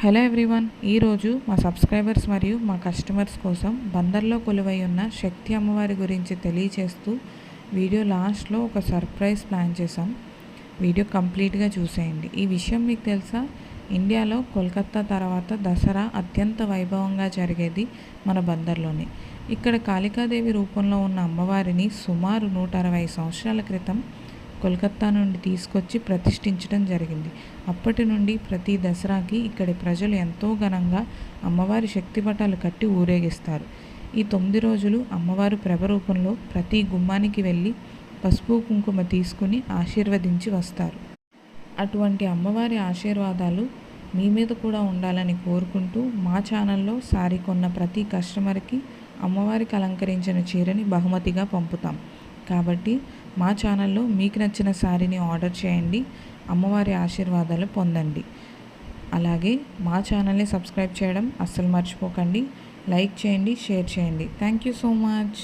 Hello everyone, ఈరోజు మా subscribers మరియు మా కస్టమర్స్ కోసం బందర్లో కొలువై ఉన్న శక్తి అమ్మవారి గురించి తెలియచేస్తూ వీడియో లాస్ట్లో ఒక సర్ప్రైజ్ ప్లాన్ చేసాం. వీడియో కంప్లీట్గా చూసేయండి. ఈ విషయం మీకు తెలుసా? ఇండియాలో కోల్కతా తర్వాత దసరా అత్యంత వైభవంగా జరిగేది మన బందర్లోనే. ఇక్కడ కాళికాదేవి రూపంలో ఉన్న అమ్మవారిని సుమారు 160 సంవత్సరాల క్రితం కోల్కతా నుండి తీసుకొచ్చి ప్రతిష్ఠించడం జరిగింది. అప్పటి నుండి ప్రతి దసరాకి ఇక్కడి ప్రజలు ఎంతో ఘనంగా అమ్మవారి శక్తి పటాలు కట్టి ఊరేగిస్తారు. ఈ 9 రోజులు అమ్మవారు ప్రభ రూపంలో ప్రతి గుమ్మానికి వెళ్ళి పసుపు కుంకుమ తీసుకుని ఆశీర్వదించి వస్తారు. అటువంటి అమ్మవారి ఆశీర్వాదాలు మీ మీద కూడా ఉండాలని కోరుకుంటూ మా ఛానల్లో సారీ కొన్న ప్రతి కస్టమర్కి అమ్మవారికి అలంకరించిన చీరని బహుమతిగా పంపుతాం. కాబట్టి మా ఛానల్లో మీకు నచ్చిన శారీని ఆర్డర్ చేయండి, అమ్మవారి ఆశీర్వాదాలు పొందండి. అలాగే మా ఛానల్ని సబ్స్క్రైబ్ చేయడం అస్సలు మర్చిపోకండి. లైక్ చేయండి, షేర్ చేయండి. Thank you so much.